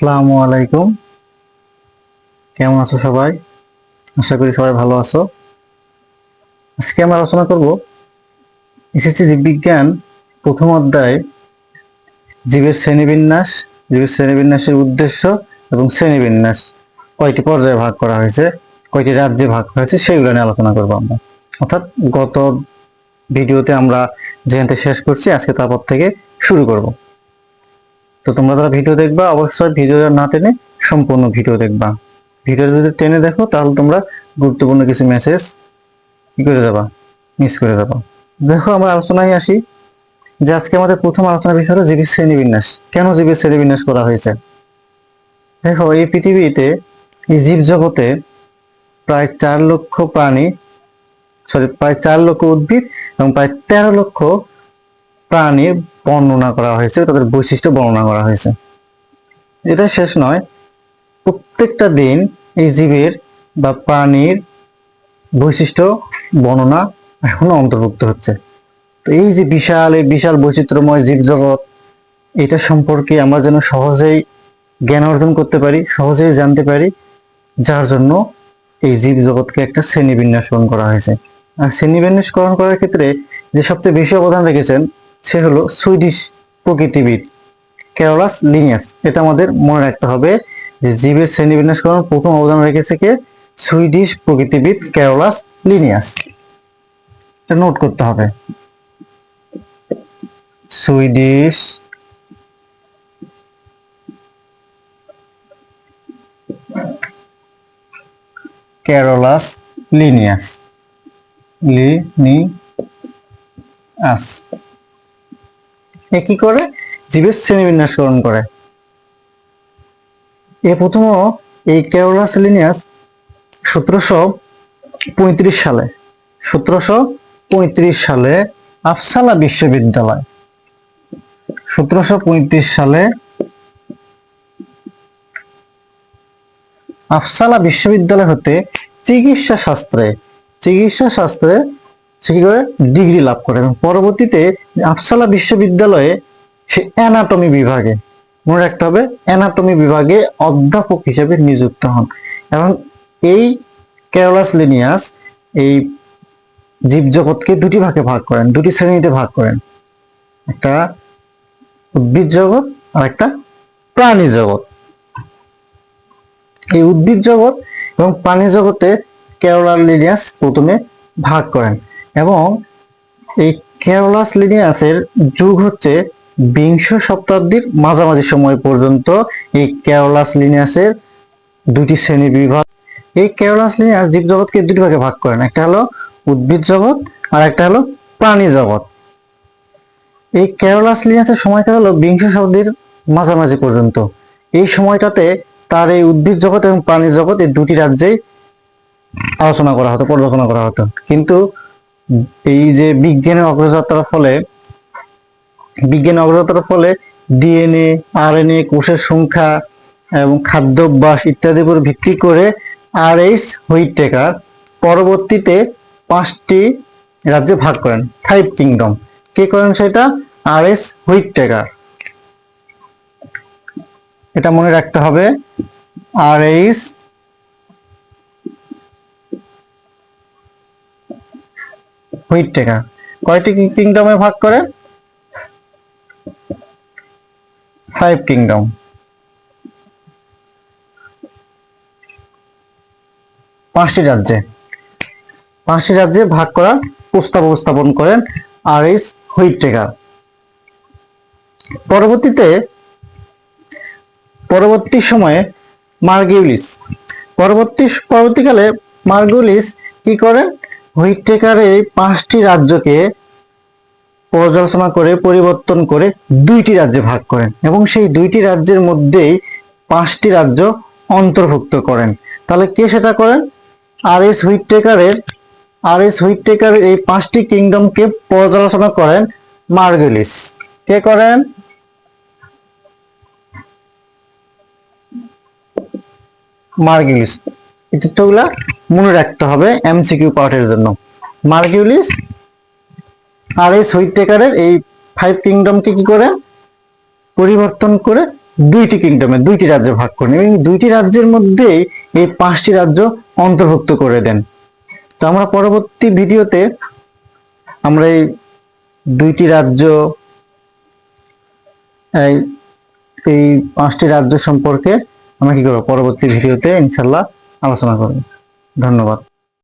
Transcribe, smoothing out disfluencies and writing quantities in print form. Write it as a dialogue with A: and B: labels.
A: আসসালামু আলাইকুম। কেমন আছো সবাই? আশা করি সবাই ভালো আছো। আজকে আমরা আলোচনা করব এসএসসি জীববিজ্ঞান প্রথম অধ্যায় জীবের শ্রেণীবিন্যাস, জীবের শ্রেণীবিন্যাসের উদ্দেশ্য এবং শ্রেণীবিন্যাস কয়টি পর্যায়ে ভাগ করা হয়েছে, কয়টি রাজ্যে ভাগ করা হয়েছে সেগুলো নিয়ে আলোচনা করব আমরা। অর্থাৎ গত ভিডিওতে আমরা যেখান থেকে শেষ করছি আজকে তারপর থেকে শুরু করব। তো তোমরা যারা ভিডিও দেখবা অবশ্যই ভিডিও না টেনে সম্পূর্ণ ভিডিও দেখবা। ভিডিও যদি টেনে দেখো তাহলে তোমরা গুরুত্বপূর্ণ কিছু মেসেজ কি করে যাবা, মিস করে যাবা। দেখো আমরা আলোচনায় আসি যে আজকে আমাদের প্রথম আলোচনা বিষয় হলো জীবের শ্রেণীবিন্যাস। কেন জীবের শ্রেণীবিন্যাস করা হয়েছে? দেখো এই পৃথিবীতে এই জীব জগতে প্রায় 4 লক্ষ প্রাণী, প্রায় 4 লক্ষ উদ্ভিদ এবং প্রায় 13 লক্ষ প্রাণীর বর্ণনা করা হয়েছে, তাদের বৈশিষ্ট্য বর্ণনা করা হয়েছে। এটা শেষ নয়, প্রত্যেকটা দিন এই জীবের বা প্রাণীর বৈশিষ্ট্য বর্ণনা এখনো অন্তর্ভুক্ত হচ্ছে। তো এই যে বিশাল বৈচিত্র্যময় জীবজগৎ, এটা সম্পর্কে আমরা যেন সহজেই জ্ঞান অর্জন করতে পারি, সহজেই জানতে পারি, যার জন্য এই জীবজগৎকে একটা শ্রেণীবিন্যাসকরণ করা হয়েছে। আর শ্রেণীবিন্যাসকরণ করার ক্ষেত্রে যে সবচেয়ে বেশি অবদান রেখেছেন সে হলো সুইডিশ প্রকৃতিবিদ ক্যারোলাস লিনিয়াস। এটা আমাদের মনে রাখতে হবে যে জীবের শ্রেণীবিন্যাসকরণ প্রথম অবদান রেখেছে কে? সুইডিশ প্রকৃতিবিদ ক্যারোলাস লিনিয়াস। এটা নোট করতে হবে। সুইডিশ ক্যারোলাস লিনিয়াস, এ কি করে? জীবের শ্রেণীবিন্যাসকরণ করে। এ প্রথম এই ক্যারোলাস লিনিয়াস 1735 সালে আফসালা বিশ্ববিদ্যালয় 1735 সালে আফসালা বিশ্ববিদ্যালয় হতে চিকিৎসা শাস্ত্রে সে কি করে ডিগ্রি লাভ করে এবং পরবর্তীতে আফসালা বিশ্ববিদ্যালয়ে সে অ্যানাটমি বিভাগে, মনে রাখতে হবে, অ্যানাটমি বিভাগে অধ্যাপক হিসেবে নিযুক্ত হন। এবং এই ক্যারোলাস লিনিয়াস এই জীবজগৎকে দুটি ভাগে ভাগ করেন, দুটি শ্রেণীতে ভাগ করেন। একটা উদ্ভিদ জগৎ আর একটা প্রাণী জগৎ। এই উদ্ভিদ জগৎ এবং প্রাণী জগতে ক্যারোলাস লিনিয়াস প্রথমে ভাগ করেন এবং এই ক্যারোলাস লিনিয়াসের যুগ হচ্ছে বিংশ শতাব্দীর মাঝামাঝি সময় পর্যন্ত। এই ক্যারোলাস লিনিয়াসের দুটি শ্রেণী বিভাগ। এই ক্যারোলাস লিনিয়াস জীবজগৎকে দুটি ভাগে ভাগ করেন, একটা হলো উদ্ভিদ জগৎ আর একটা হলো প্রাণী জগৎ। এই ক্যারোলাস লিনিয়াসের সময়কাল হলো বিংশ শতাব্দীর মাঝামাঝি পর্যন্ত। এই সময়টাতে তার এই উদ্ভিদ জগৎ এবং প্রাণী জগৎ এই দুটি রাজ্যেই আলোচনা করা হতো, পর্যালোচনা করা হতো। কিন্তু এই যে বিজ্ঞানের অগ্রযাত্রার ফলে ডিএনএ, আরএনএ, কোষের সংখ্যা এবং খাদ্যাভ্যাস ইত্যাদির উপর ভিত্তি করে আর.এইচ. হুইটেকার পরবর্তীতে 5টি রাজ্যে ভাগ করেন, 5 কিংডম। কে করেন সেটা? আর.এইচ. হুইটেকার। এটা মনে রাখতে হবে, আর.এইচ. হুইটেকার কয়টি কিংডমে ভাগ করে? 5 কিংডম। 5টি রাজ্যে ভাগ করার প্রস্তাব উপস্থাপন করেন আর.এইচ. হুইটেকার। পরবর্তী সময়ে পরবর্তীকালে মার্গুলিস কি করেন? হুইটেকার এই 5টি রাজ্যকে পর্যালোচনা করে পরিবর্তন করে 2টি রাজ্যে ভাগ করেন এবং সেই 2টি রাজ্যের মধ্যেই 5টি রাজ্য অন্তর্ভুক্ত করেন। তাহলে কে সেটা করেন? আর.এইচ. হুইটেকার এই 5টি কিংডমকে পর্যালোচনা করেন মার্গুলিস। কে করেন? মার্গুলিস। এই তথ্যগুলা মনে রাখতে হবে এমসিকিউ পার্টের জন্য। মার্গুলিস আর.এইচ. হুইটেকারের এই 5 কিংডমকে কি করে পরিবর্তন করে দুইটি কিংডমে, দুইটি রাজ্যে ভাগ করেন এবং দুইটি রাজ্যের মধ্যেই এই 5টি রাজ্য অন্তর্ভুক্ত করে দেন। তো আমরা পরবর্তী ভিডিওতে আমরা এই দুইটি রাজ্য, এই এই 5টি রাজ্য সম্পর্কে আমরা কি করবো পরবর্তী ভিডিওতে ইনশাল্লাহ আলোচনা করব। ধন্যবাদ।